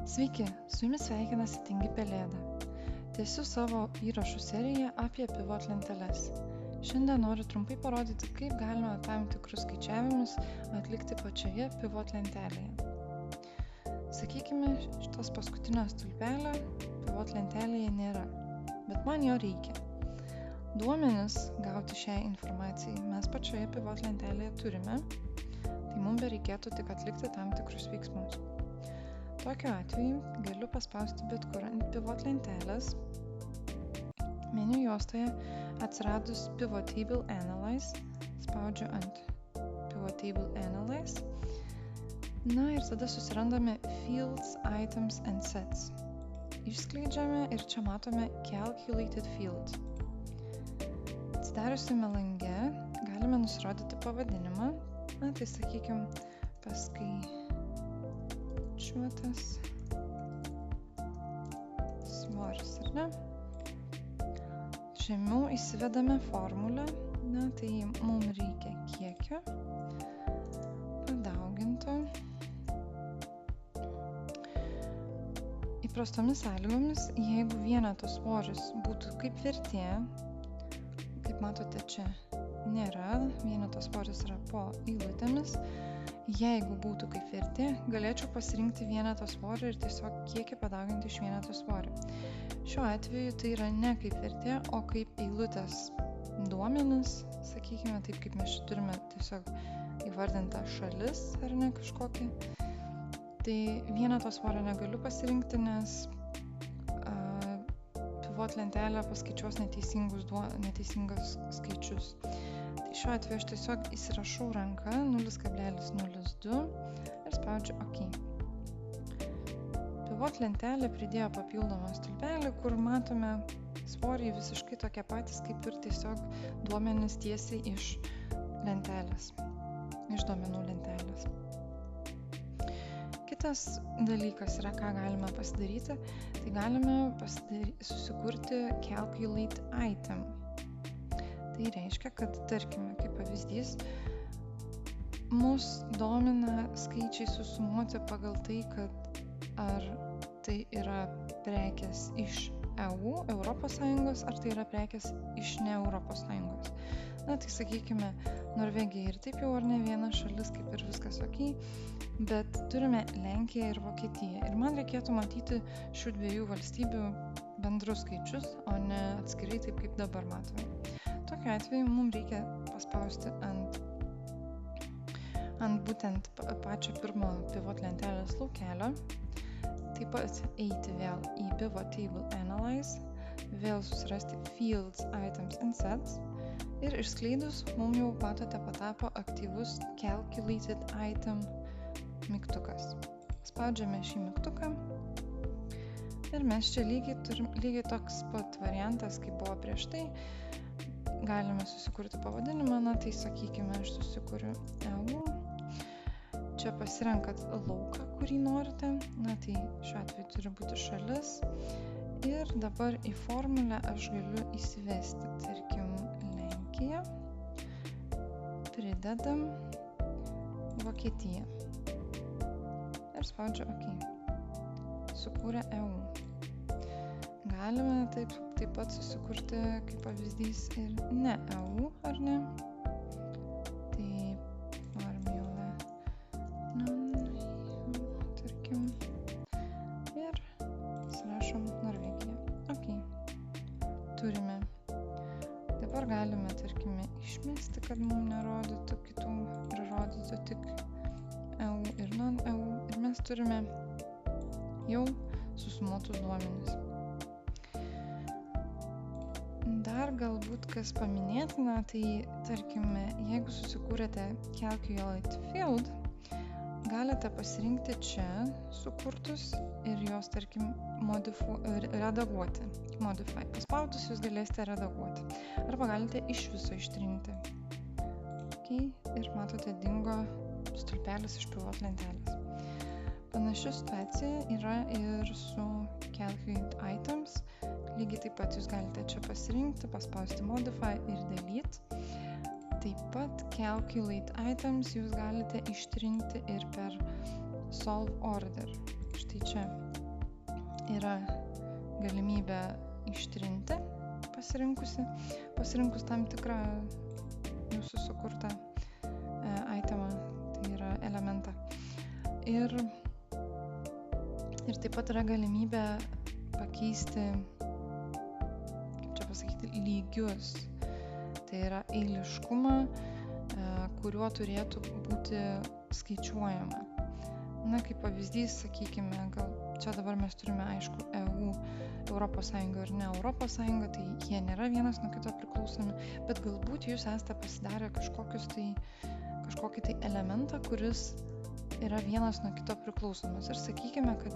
Sveiki, su jumis sveikinasi Tingi Pelėda. Tęsiu savo įrašų seriją apie pivot lenteles. Šiandien noriu trumpai parodyti, kaip galima tam tikrus skaičiavimus atlikti pačioje pivot lentelėje. Sakykime, šitos paskutinio stulpelio pivot lentelėje nėra, bet man jo reikia. Duomenis gauti šiai informacijai mes pačioje pivot lentelėje turime, tai mums bereikėtų tik atlikti tam tikrus veiksmus. Tokiu atveju galiu paspausti bet kur ant pivot lentelės. Meniu juostoje atsiradus Pivot Table Analyze, spaudžiu ant Pivot Table Analyze. Na ir tada susirandame Fields, Items and Sets. Išskleidžiame ir čia matome Calculated Field. Atsidariusiame lange galime nusirodyti pavadinimą. Na tai sakykime paskaičiuotas svoris, ar ne? Žemiau įsivedame formulę, na tai mums reikia kiekio padauginto. Įprastomis sąlygomis, jeigu vieneto svoris būtų kaip vertė, kaip matote čia nėra, vieneto svoris yra po eilutėmis, jeigu būtų kaip vertė, galėčiau pasirinkti vieneto svorį ir tiesiog kiekį padauginti iš vieneto svorio. Šiuo atveju tai yra ne kaip vertė, o kaip eilutės duomenis, sakykime, taip kaip mes čia turime tiesiog įvardintą šalis ar ne kažkokį. Tai vieneto svorio negaliu pasirinkti, nes pivot lentelė paskaičiuos neteisingus skaičius. Tai šiuo atveju aš tiesiog įsirašau ranką 0,02 ir spaudžiu OK. Pivot lentelė pridėjo papildomą stulpelį, kur matome svoriai visiškai tokie patys, kaip ir tiesiog duomenys tiesiai iš lentelės, iš duomenų lentelės. Kitas dalykas yra, ką galime pasidaryti, tai galime susikurti Calculate Item. Tai reiškia, kad, tarkime, kaip pavyzdys, mus domina skaičiai susumuoti pagal tai, kad ar tai yra prekės iš EU, Europos Sąjungos, ar tai yra prekės iš ne Europos Sąjungos. Na, tai sakykime, Norvegija ir taip jau ar ne viena šalis, kaip ir viskas ok, bet turime Lenkiją ir Vokietiją. Ir man reikėtų matyti šių dviejų valstybių bendrus skaičius, o ne atskirai taip, kaip dabar matome. Tokiu atveju mums reikia paspausti ant būtent pačio pirmo pivot lentelės laukelio, taip pat eiti vėl į Pivot Table Analyze, vėl susirasti Fields, Items and Sets ir išskleidus mums jau matote patapo aktyvus Calculated Item mygtukas. Spaudžiame šį mygtuką ir mes čia lygiai toks pat variantas, kaip buvo prieš tai. Galime susikurti pavadinimą, na tai sakykime, aš susikuriu EU. Čia pasirenkat lauką, kurį norite, na tai šiuo atveju turi būti šalis. Ir dabar į formulę aš galiu įsivesti, tarkim, Lenkiją, pridedam Vokietiją ir spaudžiu OK. Sukūrė EU. Galime taip pat susikurti, kaip pavyzdys, ir ne EU, ar ne? Tai norim jau tarkim, ir įsirašom Norvegiją. OK. Turime. Dabar galime, tarkime, išmesti, kad mums nerodytų kitų ir rodytų tik EU ir non-EU. Ir mes turime jau susumuotus duomenis. Dar galbūt kas paminėtina, tai tarkime, jeigu susikūrėte Calculate Field, galite pasirinkti čia sukurtus ir juos, tarkim, redaguoti. Modify. Paspaudus jūs galėsite redaguoti. Arba galite iš viso ištrinti. Okay. Ir matote, dingo stulpelis iš pivot lentelės. Panaši situacija yra ir su Calculate Items. Lygiai taip pat jūs galite čia pasirinkti, paspausti Modify ir Delete. Taip pat Calculate Items jūs galite ištrinti ir per Solve Order. Štai čia yra galimybė ištrinti pasirinkus tam tikrą jūsų sukurtą itemą, tai yra elementą. Ir taip pat yra galimybė pakeisti, kaip čia pasakyti, lygius. Tai yra eiliškumą, kuriuo turėtų būti skaičiuojama. Na, kaip pavyzdys, sakykime, gal čia dabar mes turime, aišku, Europos Sąjungą ir ne Europos Sąjungą, tai jie nėra vienas nuo kito priklausomi, bet galbūt jūs esate pasidarę kažkokį tai elementą, kuris yra vienas nuo kito priklausomas. Ir sakykime, kad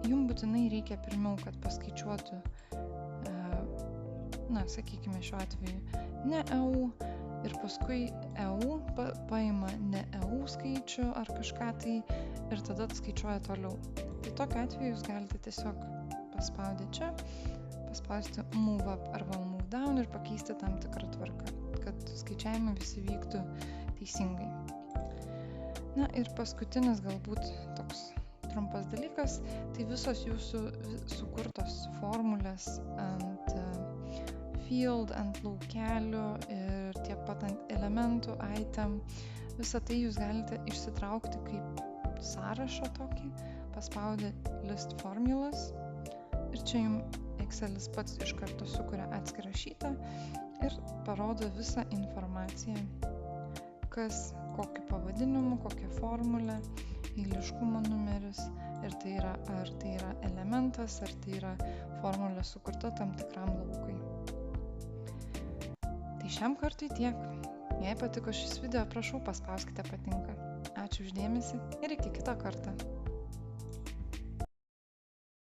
jums būtinai reikia pirmiau, kad paskaičiuotų, sakykime šiuo atveju, ne EU, ir paskui EU paima ne EU skaičių ar kažką tai ir tada skaičiuoja toliau. Tai tokiu atveju jūs galite tiesiog paspaudę čia, paspausti Move Up arba Move Down ir pakeisti tam tikrą tvarką, kad skaičiavimai visi vyktų teisingai. Na ir paskutinis galbūt toks trumpas dalykas, tai visos jūsų sukurtos formulės ant field, ant laukelių ir tiek pat ant elementų, item, visą tai jūs galite išsitraukti kaip sąrašą tokį, paspaudę List Formulas ir čia jums Excelis pats iš karto sukuria atskirą šytą ir parodo visą informaciją, kas kokiu pavadinimu, kokia formulė, eiliškumo numeris ir tai yra, ar tai yra elementas, ar tai yra formulė sukurta tam tikram laukui. Tai šiam kartui tiek. Jei patiko šis video, prašau paspauskite patinka. Ačiū už dėmesį ir iki kito karto.